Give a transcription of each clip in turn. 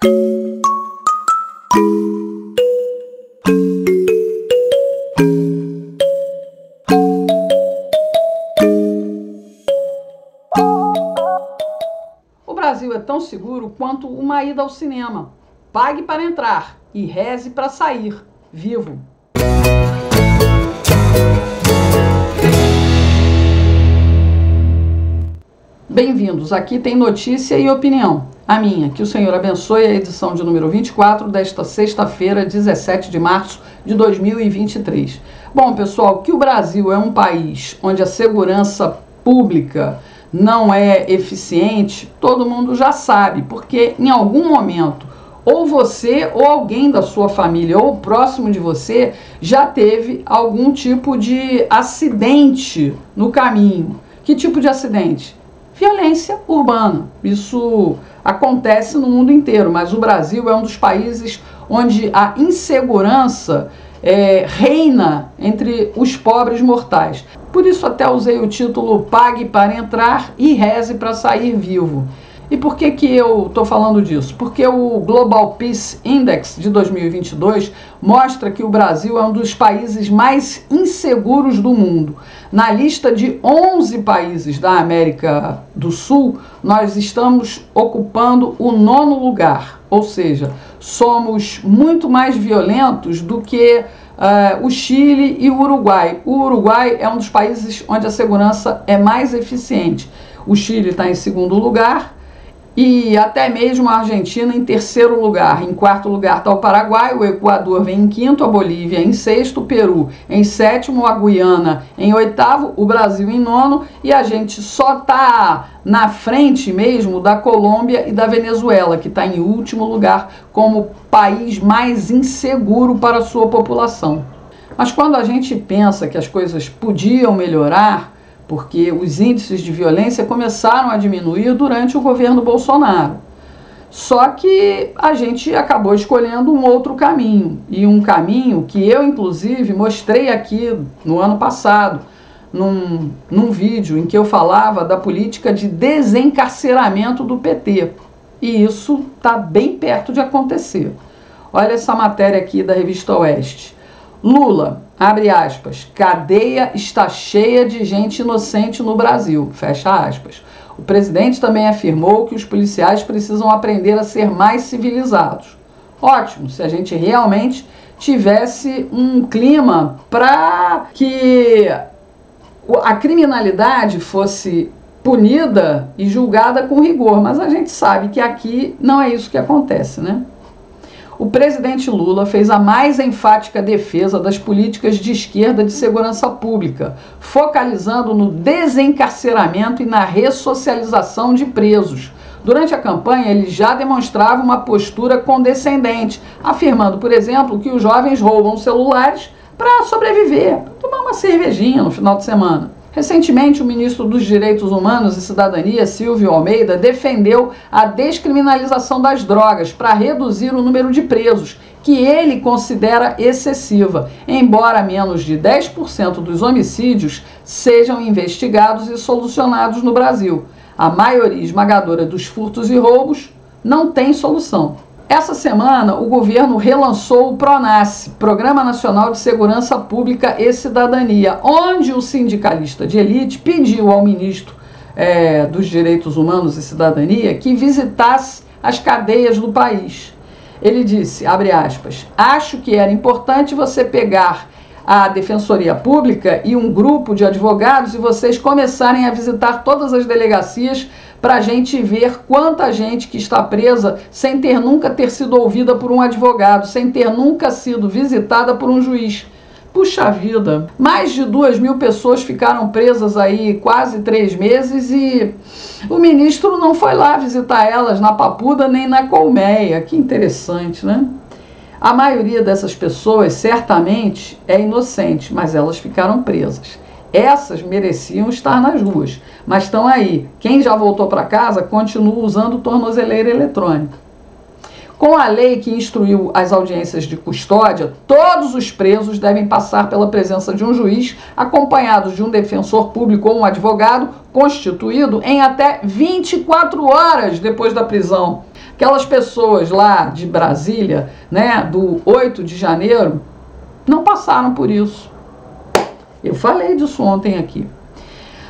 O Brasil é tão seguro quanto uma ida ao cinema. Pague para entrar e reze para sair vivo. Bem-vindos, aqui tem notícia e opinião. A minha, que o Senhor abençoe, a edição de número 24 desta sexta-feira, 17 de março de 2023. Bom, pessoal, que o Brasil é um país onde a segurança pública não é eficiente, todo mundo já sabe, porque em algum momento, ou você ou alguém da sua família ou próximo de você já teve algum tipo de acidente no caminho. Que tipo de acidente? Violência urbana. Isso acontece no mundo inteiro, mas o Brasil é um dos países onde a insegurança reina entre os pobres mortais. Por isso até usei o título Pague para entrar e reze para sair vivo. E por que eu estou falando disso? Porque o Global Peace Index de 2022 mostra que o Brasil é um dos países mais inseguros do mundo. Na lista de 11 países da América do Sul, nós estamos ocupando o 9º lugar. Ou seja, somos muito mais violentos do que o Chile e o Uruguai. O Uruguai é um dos países onde a segurança é mais eficiente. O Chile está em 2º lugar. E até mesmo a Argentina em 3º lugar. Em 4º lugar está o Paraguai, o Equador vem em 5º, a Bolívia em 6º, o Peru em 7º, a Guiana em 8º, o Brasil em 9º, e a gente só está na frente mesmo da Colômbia e da Venezuela, que está em último lugar como país mais inseguro para a sua população. Mas quando a gente pensa que as coisas podiam melhorar, porque os índices de violência começaram a diminuir durante o governo Bolsonaro. Só que a gente acabou escolhendo um outro caminho, e um caminho que eu, inclusive, mostrei aqui no ano passado, num vídeo em que eu falava da política de desencarceramento do PT. E isso está bem perto de acontecer. Olha essa matéria aqui da revista Oeste. Lula, abre aspas, cadeia está cheia de gente inocente no Brasil, fecha aspas. O presidente também afirmou que os policiais precisam aprender a ser mais civilizados. Ótimo, se a gente realmente tivesse um clima para que a criminalidade fosse punida e julgada com rigor, mas a gente sabe que aqui não é isso que acontece, né? O presidente Lula fez a mais enfática defesa das políticas de esquerda de segurança pública, focalizando no desencarceramento e na ressocialização de presos. Durante a campanha, ele já demonstrava uma postura condescendente, afirmando, por exemplo, que os jovens roubam celulares para sobreviver, para tomar uma cervejinha no final de semana. Recentemente, o ministro dos Direitos Humanos e Cidadania, Silvio Almeida, defendeu a descriminalização das drogas para reduzir o número de presos, que ele considera excessiva, embora menos de 10% dos homicídios sejam investigados e solucionados no Brasil. A maioria esmagadora dos furtos e roubos não tem solução. Essa semana, o governo relançou o PRONASSE, Programa Nacional de Segurança Pública e Cidadania, onde o sindicalista de elite pediu ao ministro dos Direitos Humanos e Cidadania que visitasse as cadeias do país. Ele disse, abre aspas, acho que era importante você pegar a Defensoria Pública e um grupo de advogados e vocês começarem a visitar todas as delegacias para a gente ver quanta gente que está presa sem nunca ter sido ouvida por um advogado, sem ter nunca sido visitada por um juiz. Puxa vida, mais de 2.000 pessoas ficaram presas aí quase 3 meses e o ministro não foi lá visitar elas na Papuda nem na Colmeia. Que interessante, né? A maioria dessas pessoas certamente é inocente, mas elas ficaram presas. Essas mereciam estar nas ruas, mas estão aí. Quem já voltou para casa continua usando tornozeleira eletrônica. Com a lei que instruiu as audiências de custódia, todos os presos devem passar pela presença de um juiz, acompanhados de um defensor público ou um advogado constituído em até 24 horas depois da prisão. Aquelas pessoas lá de Brasília, né, do 8 de janeiro, não passaram por isso. Eu falei disso ontem aqui.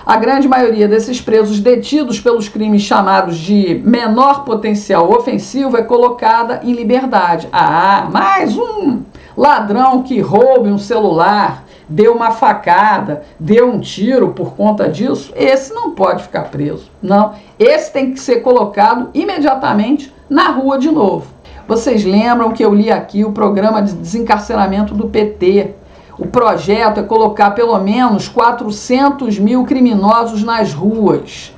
A grande maioria desses presos detidos pelos crimes chamados de menor potencial ofensivo é colocada em liberdade. Ah, mais um ladrão que roube um celular, deu uma facada, deu um tiro por conta disso, esse não pode ficar preso. Não, esse tem que ser colocado imediatamente na rua de novo. Vocês lembram que eu li aqui o programa de desencarceramento do PT? O projeto é colocar pelo menos 400 mil criminosos nas ruas.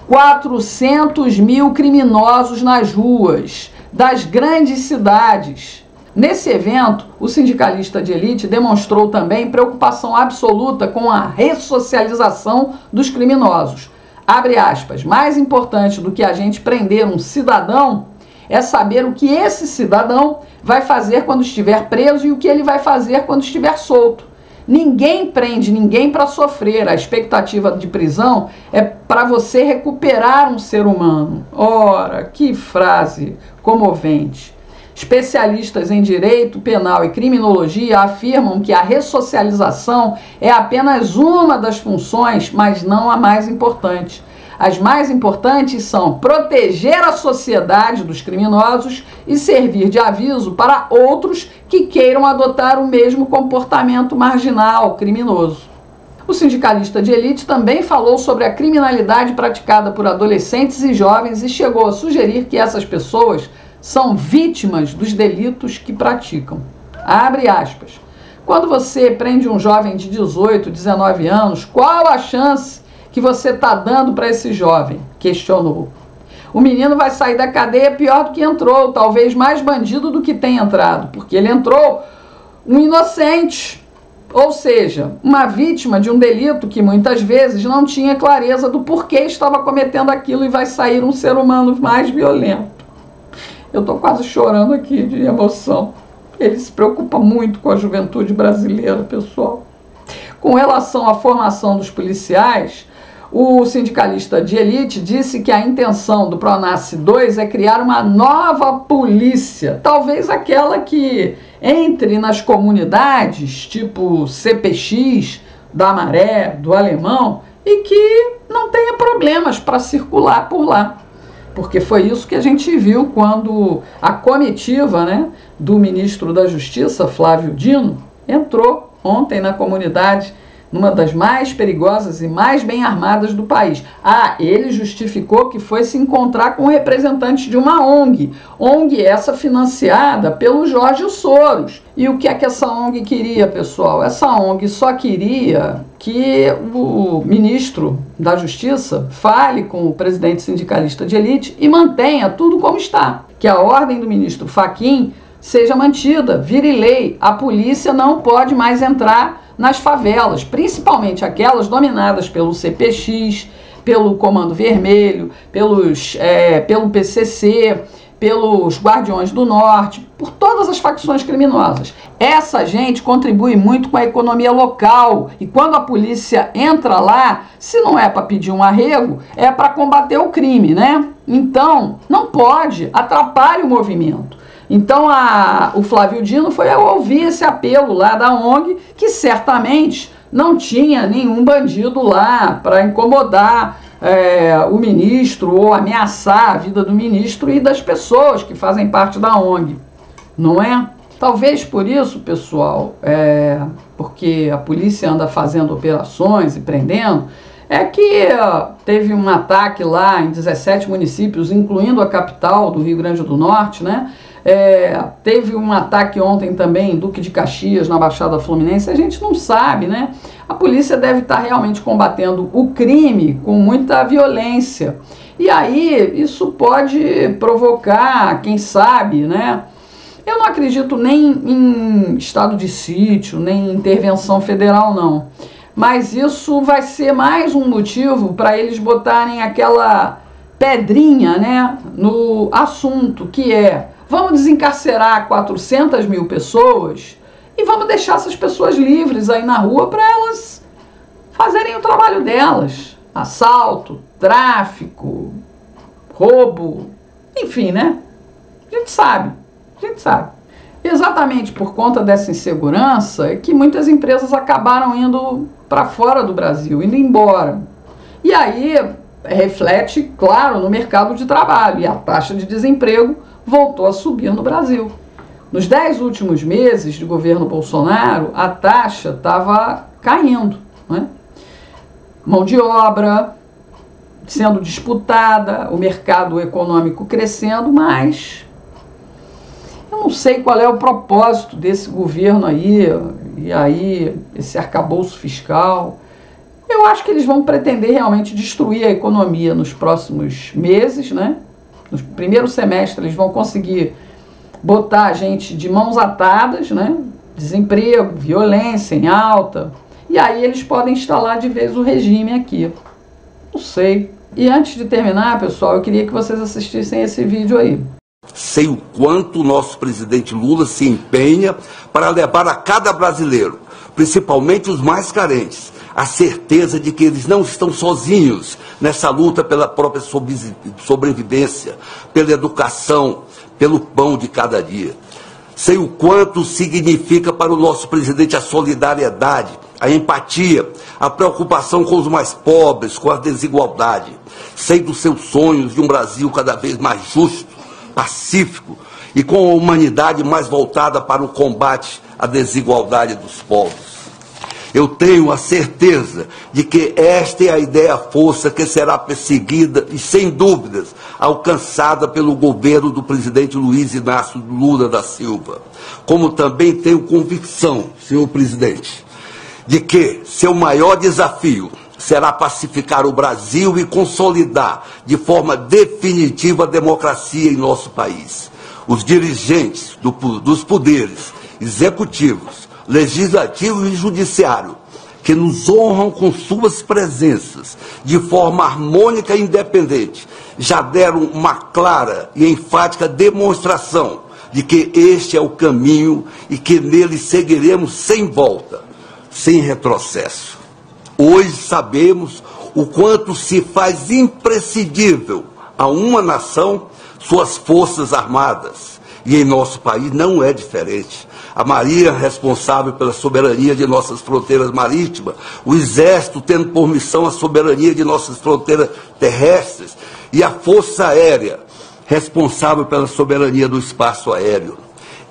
400 mil criminosos nas ruas das grandes cidades. Nesse evento, o sindicalista de elite demonstrou também preocupação absoluta com a ressocialização dos criminosos. Abre aspas, mais importante do que a gente prender um cidadão é saber o que esse cidadão vai fazer quando estiver preso e o que ele vai fazer quando estiver solto. Ninguém prende ninguém para sofrer. A expectativa de prisão é para você recuperar um ser humano. Ora, que frase comovente. Especialistas em direito penal e criminologia afirmam que a ressocialização é apenas uma das funções, mas não a mais importante. As mais importantes são proteger a sociedade dos criminosos e servir de aviso para outros que queiram adotar o mesmo comportamento marginal criminoso. O sindicalista de elite também falou sobre a criminalidade praticada por adolescentes e jovens e chegou a sugerir que essas pessoas são vítimas dos delitos que praticam. Abre aspas. Quando você prende um jovem de 18, 19 anos, qual a chance que você está dando para esse jovem? Questionou. O menino vai sair da cadeia pior do que entrou, talvez mais bandido do que tem entrado, porque ele entrou um inocente, ou seja, uma vítima de um delito que muitas vezes não tinha clareza do porquê estava cometendo aquilo e vai sair um ser humano mais violento. Eu estou quase chorando aqui de emoção. Ele se preocupa muito com a juventude brasileira, pessoal. Com relação à formação dos policiais, o sindicalista de elite disse que a intenção do PRONASSE 2 é criar uma nova polícia, talvez aquela que entre nas comunidades, tipo CPX, da Maré, do Alemão, e que não tenha problemas para circular por lá. Porque foi isso que a gente viu quando a comitiva, né, do ministro da Justiça, Flávio Dino, entrou ontem na comunidade, numa das mais perigosas e mais bem armadas do país. Ah, ele justificou que foi se encontrar com representantes de uma ONG. ONG essa financiada pelo Jorge Soros. E o que é que essa ONG queria, pessoal? Essa ONG só queria que o ministro da Justiça fale com o presidente sindicalista de elite e mantenha tudo como está. Que a ordem do ministro Fachin seja mantida, vire lei. A polícia não pode mais entrar nas favelas, principalmente aquelas dominadas pelo CPX, pelo Comando Vermelho, pelo PCC, pelos Guardiões do Norte, por todas as facções criminosas. Essa gente contribui muito com a economia local e quando a polícia entra lá, se não é para pedir um arrego, é para combater o crime, né? Então, não pode, atrapalha o movimento. Então o Flávio Dino foi ouvir esse apelo lá da ONG, que certamente não tinha nenhum bandido lá para incomodar o ministro ou ameaçar a vida do ministro e das pessoas que fazem parte da ONG, não é? Talvez por isso, pessoal, porque a polícia anda fazendo operações e prendendo, é que teve um ataque lá em 17 municípios, incluindo a capital do Rio Grande do Norte, né? Teve um ataque ontem também em Duque de Caxias, na Baixada Fluminense, a gente não sabe, né? A polícia deve estar realmente combatendo o crime com muita violência. E aí isso pode provocar, quem sabe, né? Eu não acredito nem em estado de sítio, nem em intervenção federal, não. Mas isso vai ser mais um motivo para eles botarem aquela pedrinha, né, no assunto, que é: vamos desencarcerar 400 mil pessoas e vamos deixar essas pessoas livres aí na rua para elas fazerem o trabalho delas. Assalto, tráfico, roubo, enfim, né? A gente sabe, a gente sabe. Exatamente por conta dessa insegurança é que muitas empresas acabaram indo para fora do Brasil, indo embora. E aí reflete, claro, no mercado de trabalho, e a taxa de desemprego voltou a subir no Brasil. Nos 10 últimos meses de governo Bolsonaro, a taxa estava caindo, né? Mão de obra sendo disputada, o mercado econômico crescendo, mas eu não sei qual é o propósito desse governo aí, e aí esse arcabouço fiscal. Eu acho que eles vão pretender realmente destruir a economia nos próximos meses, né? No primeiro semestre eles vão conseguir botar a gente de mãos atadas, né? Desemprego, violência em alta, e aí eles podem instalar de vez o regime aqui. Não sei. E antes de terminar, pessoal, eu queria que vocês assistissem esse vídeo aí. Sei o quanto o nosso presidente Lula se empenha para levar a cada brasileiro, principalmente os mais carentes, a certeza de que eles não estão sozinhos nessa luta pela própria sobrevivência, pela educação, pelo pão de cada dia. Sei o quanto significa para o nosso presidente a solidariedade, a empatia, a preocupação com os mais pobres, com a desigualdade. Sei dos seus sonhos de um Brasil cada vez mais justo, pacífico e com a humanidade mais voltada para o combate à desigualdade dos povos. Eu tenho a certeza de que esta é a ideia-força que será perseguida e, sem dúvidas, alcançada pelo governo do presidente Luiz Inácio Lula da Silva. Como também tenho convicção, senhor presidente, de que seu maior desafio será pacificar o Brasil e consolidar de forma definitiva a democracia em nosso país. Os dirigentes dos poderes executivos, legislativo e judiciário, que nos honram com suas presenças de forma harmônica e independente, já deram uma clara e enfática demonstração de que este é o caminho e que nele seguiremos sem volta, sem retrocesso. Hoje sabemos o quanto se faz imprescindível a uma nação suas forças armadas, e em nosso país não é diferente. A Marinha responsável pela soberania de nossas fronteiras marítimas, o Exército tendo por missão a soberania de nossas fronteiras terrestres e a Força Aérea responsável pela soberania do espaço aéreo.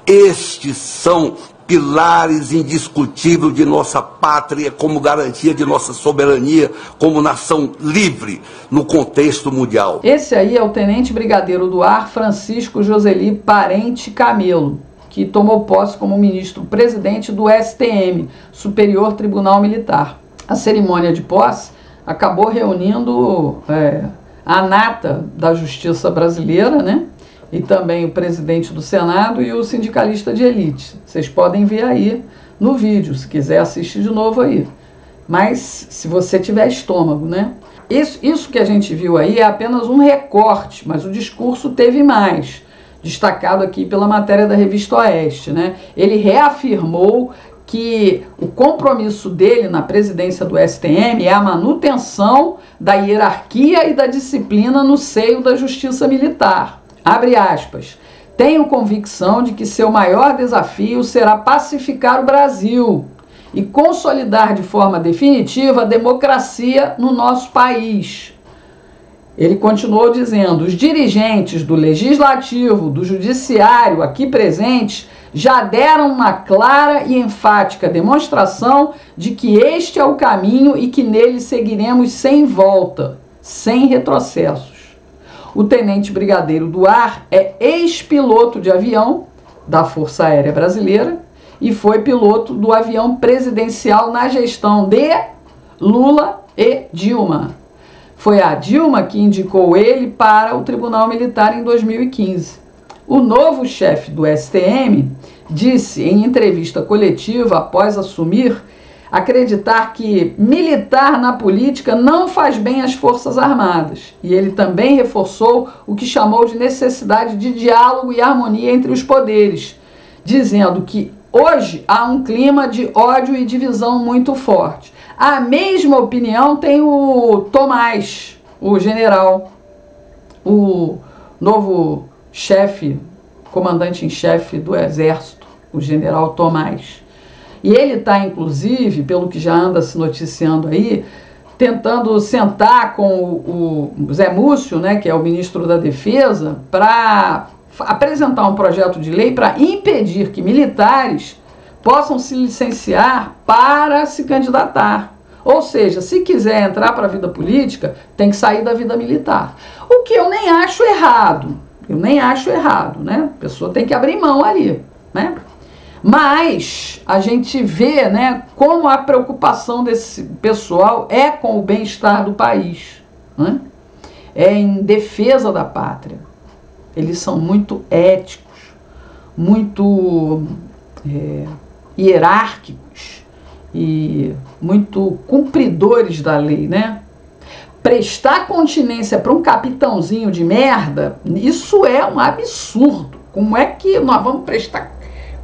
Estes são pilares indiscutíveis de nossa pátria como garantia de nossa soberania como nação livre no contexto mundial. Esse aí é o Tenente Brigadeiro do Ar Francisco Joseli Parente Camelo, que tomou posse como ministro-presidente do STM, Superior Tribunal Militar. A cerimônia de posse acabou reunindo a nata da justiça brasileira, né? E também o presidente do Senado e o sindicalista de elite. Vocês podem ver aí no vídeo, se quiser assistir de novo aí. Mas se você tiver estômago, né? Isso que a gente viu aí é apenas um recorte, mas o discurso teve mais, destacado aqui pela matéria da Revista Oeste, né? Ele reafirmou que o compromisso dele na presidência do STM é a manutenção da hierarquia e da disciplina no seio da justiça militar. Abre aspas. Tenho convicção de que seu maior desafio será pacificar o Brasil e consolidar de forma definitiva a democracia no nosso país. Ele continuou dizendo: os dirigentes do Legislativo, do Judiciário aqui presentes já deram uma clara e enfática demonstração de que este é o caminho e que nele seguiremos sem volta, sem retrocessos. O Tenente Brigadeiro do Ar é ex-piloto de avião da Força Aérea Brasileira e foi piloto do avião presidencial na gestão de Lula e Dilma. Foi a Dilma que indicou ele para o Tribunal Militar em 2015. O novo chefe do STM disse em entrevista coletiva após assumir acreditar que militar na política não faz bem às Forças Armadas. E ele também reforçou o que chamou de necessidade de diálogo e harmonia entre os poderes, dizendo que hoje há um clima de ódio e divisão muito forte. A mesma opinião tem o Tomás, o general, o novo chefe comandante-em-chefe do Exército, o general Tomás. E ele está, inclusive, pelo que já anda se noticiando aí, tentando sentar com o Zé Múcio, né, que é o ministro da Defesa, para apresentar um projeto de lei para impedir que militares possam se licenciar para se candidatar. Ou seja, se quiser entrar para a vida política, tem que sair da vida militar. O que eu nem acho errado. Eu nem acho errado, né? A pessoa tem que abrir mão ali, né? Mas a gente vê, né, como a preocupação desse pessoal é com o bem-estar do país, né? É em defesa da pátria. Eles são muito éticos, muito hierárquicos e muito cumpridores da lei, né? Prestar continência para um capitãozinho de merda, isso é um absurdo. Como é que nós vamos prestar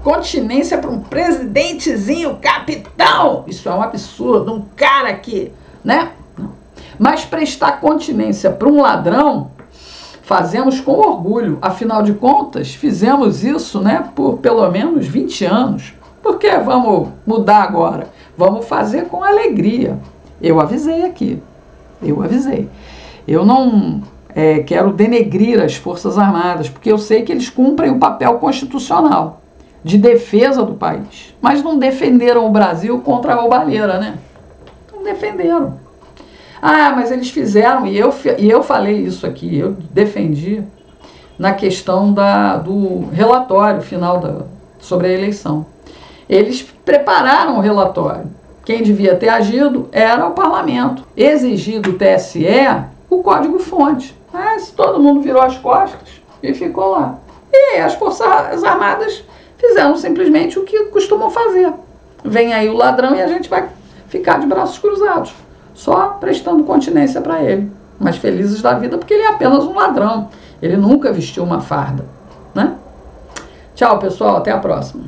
continência para um presidentezinho capitão? Isso é um absurdo, um cara que, né? Mas prestar continência para um ladrão, fazemos com orgulho. Afinal de contas, fizemos isso, né, por pelo menos 20 anos. Por que vamos mudar agora? Vamos fazer com alegria. Eu avisei aqui. Eu avisei. Eu não quero denegrir as Forças Armadas, porque eu sei que eles cumprem o papel constitucional de defesa do país. Mas não defenderam o Brasil contra a roubalheira, né? Não defenderam. Ah, mas eles fizeram, e eu falei isso aqui, eu defendi na questão do relatório final sobre a eleição. Eles prepararam o relatório. Quem devia ter agido era o parlamento. Exigir do TSE o código-fonte. Mas todo mundo virou as costas e ficou lá. E as Forças Armadas fizeram simplesmente o que costumam fazer. Vem aí o ladrão e a gente vai ficar de braços cruzados, só prestando continência para ele. Mas felizes da vida, porque ele é apenas um ladrão. Ele nunca vestiu uma farda, né? Tchau, pessoal. Até a próxima.